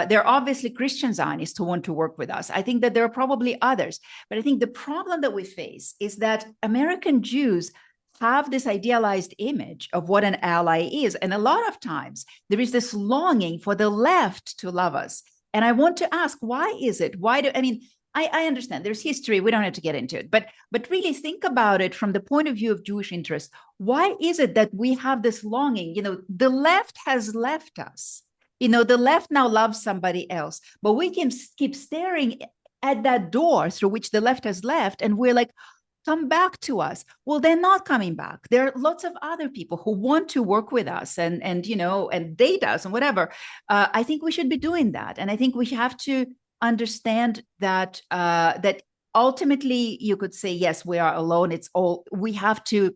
There are obviously Christian Zionists who want to work with us. I think that there are probably others. But I think the problem that we face is that American Jews have this idealized image of what an ally is. And a lot of times there is this longing for the left to love us. And I want to ask, why is it? I understand there's history. We don't have to get into it, but really think about it from the point of view of Jewish interest. Why is it that we have this longing? The left has left us. The left now loves somebody else, but we can keep staring at that door through which the left has left, and we're like, come back to us. Well, they're not coming back. There are lots of other people who want to work with us and date us and whatever. I think we should be doing that, and I think we have to understand that ultimately you could say, yes, we are alone. We have to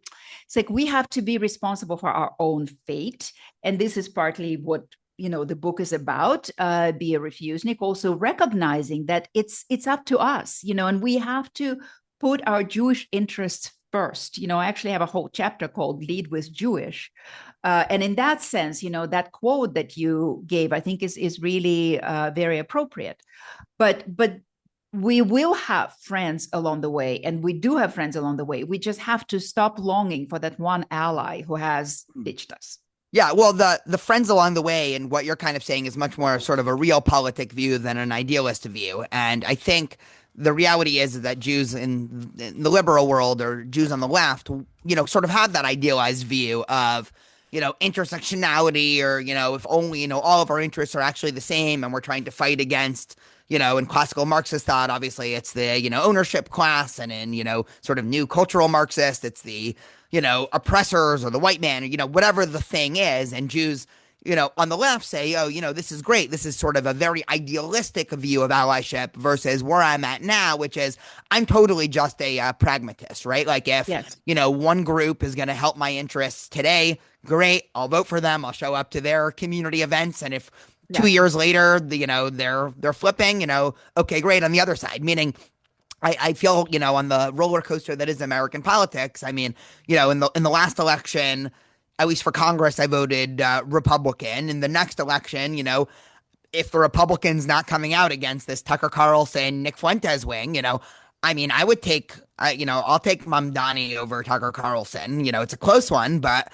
be responsible for our own fate. And this is partly what, the book is about, Be a Refusenik, also recognizing that it's up to us, and we have to put our Jewish interests first. I actually have a whole chapter called Lead with Jewish. And in that sense, that quote that you gave, I think is really very appropriate. But we will have friends along the way, and we do have friends along the way. We just have to stop longing for that one ally who has ditched us. Yeah, well, the friends along the way, and what you're kind of saying is much more sort of a realpolitik view than an idealist view. And I think the reality is that Jews in the liberal world, or Jews on the left, sort of have that idealized view of, intersectionality, or, if only, all of our interests are actually the same, and we're trying to fight against, in classical Marxist thought, obviously it's the, ownership class, and in, sort of new cultural Marxist, it's the, oppressors or the white man, or, whatever the thing is. And Jews, on the left say, oh, this is great. This is sort of a very idealistic view of allyship versus where I'm at now, which is I'm totally just a pragmatist, right? Like if, Yes. one group is going to help my interests today, great. I'll vote for them. I'll show up to their community events. And if Yeah. 2 years later, they're flipping, okay, great on the other side, meaning I feel, on the roller coaster that is American politics. I mean, in the last election, at least for Congress, I voted Republican. In the next election, if the Republicans not coming out against this Tucker Carlson, Nick Fuentes wing, I mean, I would take, I'll take Mamdani over Tucker Carlson. It's a close one, but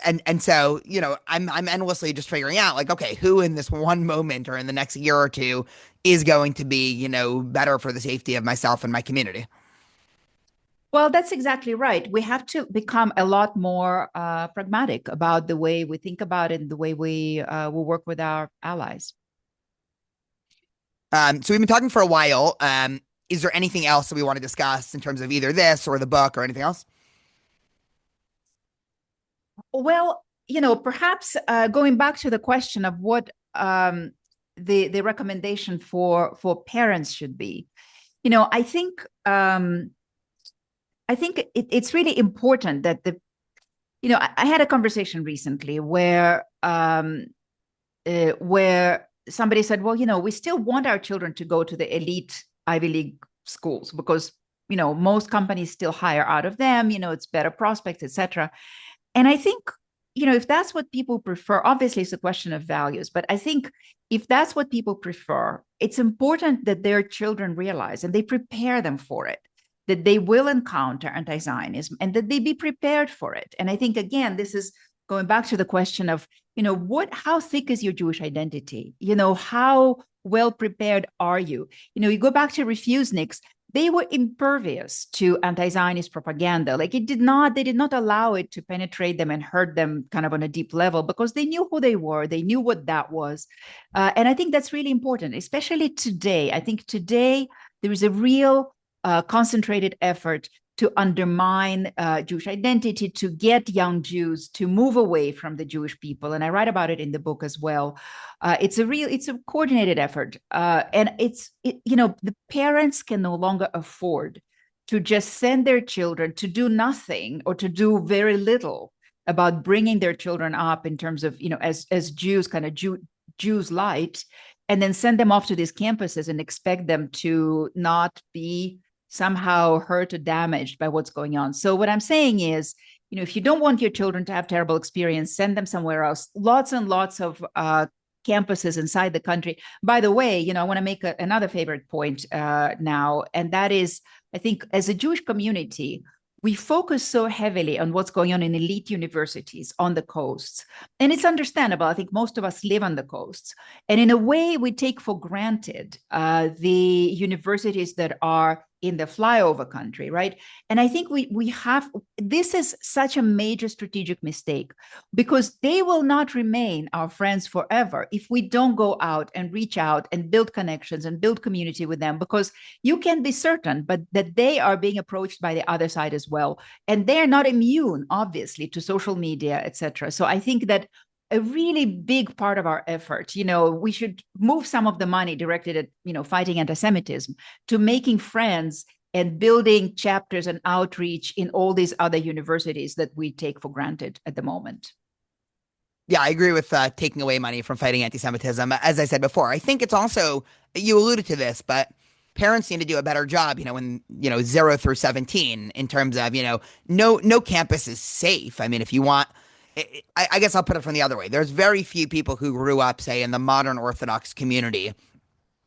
and so I'm endlessly just figuring out, like, okay, who in this one moment or in the next year or two is going to be better for the safety of myself and my community. Well, that's exactly right. We have to become a lot more pragmatic about the way we think about it and the way we will work with our allies. So we've been talking for a while. Is there anything else that we want to discuss in terms of either this or the book or anything else? Well, perhaps going back to the question of what the recommendation for parents should be. I think it's really important that I had a conversation recently where somebody said, well, we still want our children to go to the elite Ivy League schools because most companies still hire out of them. It's better prospects, etc. And I think, if that's what people prefer, obviously it's a question of values, but I think if that's what people prefer, it's important that their children realize and they prepare them for it, that they will encounter anti-Zionism and that they be prepared for it. And I think, again, this is going back to the question of, how thick is your Jewish identity? How well prepared are you? You go back to Refuseniks, they were impervious to anti-Zionist propaganda. Like they did not allow it to penetrate them and hurt them kind of on a deep level because they knew who they were. They knew what that was. And I think that's really important, especially today. I think today there is a real concentrated effort to undermine Jewish identity, to get young Jews to move away from the Jewish people. And I write about it in the book as well. It's a coordinated effort. And the parents can no longer afford to just send their children to do nothing or to do very little about bringing their children up in terms of, as Jews, kind of Jews light, and then send them off to these campuses and expect them to not be somehow hurt or damaged by what's going on. So what I'm saying is, if you don't want your children to have terrible experience, send them somewhere else. Lots and lots of campuses inside the country. By the way, I want to make another favorite point now, and that is, I think as a Jewish community, we focus so heavily on what's going on in elite universities on the coasts. And it's understandable. I think most of us live on the coasts. And in a way, we take for granted the universities that are in the flyover country, right? And I think this is such a major strategic mistake because they will not remain our friends forever if we don't go out and reach out and build connections and build community with them, because you can be certain but that they are being approached by the other side as well. And they're not immune, obviously, to social media, etc. So I think that a really big part of our effort, we should move some of the money directed at, fighting anti-Semitism to making friends and building chapters and outreach in all these other universities that we take for granted at the moment. Yeah, I agree with taking away money from fighting anti-Semitism. As I said before, I think it's also, you alluded to this, but parents need to do a better job, when, 0 through 17 in terms of, no campus is safe. I mean, if you want, I guess I'll put it from the other way. There's very few people who grew up, say, in the modern Orthodox community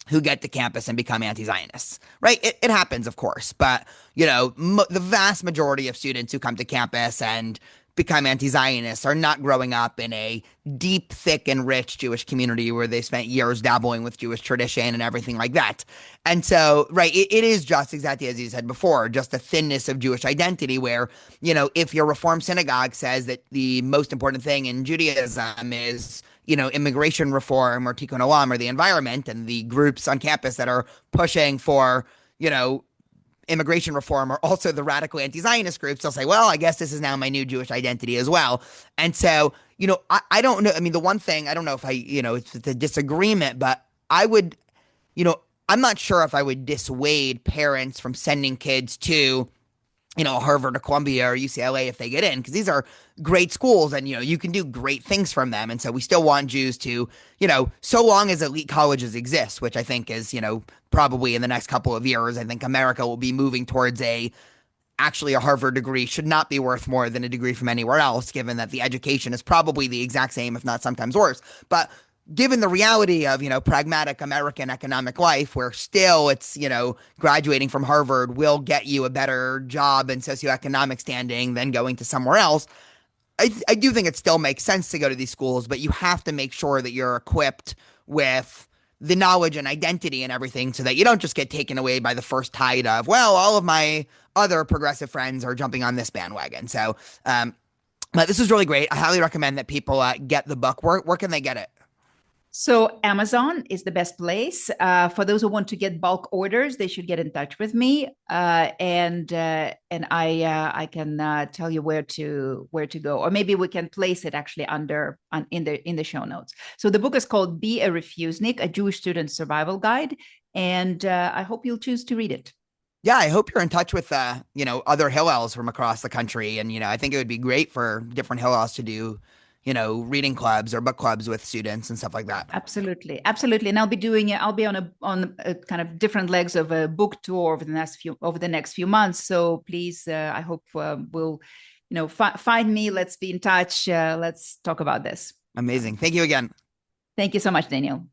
who get to campus and become anti-Zionists, right? It happens, of course, but the vast majority of students who come to campus and become anti-Zionists are not growing up in a deep, thick, and rich Jewish community where they spent years dabbling with Jewish tradition and everything like that. And so, right, it is just exactly as you said before, just a thinness of Jewish identity where, if your Reform synagogue says that the most important thing in Judaism is immigration reform or tikkun olam or the environment, and the groups on campus that are pushing for, immigration reform are also the radical anti-Zionist groups, they'll say, well, I guess this is now my new Jewish identity as well. And so, I don't know. I mean, the one thing, I don't know if it's a disagreement, but I would, I'm not sure if I would dissuade parents from sending kids to Harvard or Columbia or UCLA if they get in, because these are great schools and, you can do great things from them. And so we still want Jews to, so long as elite colleges exist, which I think is, probably in the next couple of years, I think America will be moving towards actually a Harvard degree should not be worth more than a degree from anywhere else, given that the education is probably the exact same, if not sometimes worse. But given the reality of, pragmatic American economic life, where still it's, graduating from Harvard will get you a better job and socioeconomic standing than going to somewhere else. I do think it still makes sense to go to these schools, but you have to make sure that you're equipped with the knowledge and identity and everything so that you don't just get taken away by the first tide of, well, all of my other progressive friends are jumping on this bandwagon. So, but this is really great. I highly recommend that people get the book. Where can they get it? So Amazon is the best place. For those who want to get bulk orders, they should get in touch with me, and I can tell you where to go, or maybe we can place it actually in the show notes. So the book is called "Be a Refusenik: A Jewish Student Survival Guide," and I hope you'll choose to read it. Yeah, I hope you're in touch with other Hillels from across the country, and I think it would be great for different Hillels to do reading clubs or book clubs with students and stuff like that. Absolutely, absolutely. And I'll be on a kind of different legs of a book tour over the next few months. So please, I hope we'll, find me. Let's be in touch. Let's talk about this. Amazing. Thank you again. Thank you so much, Daniel.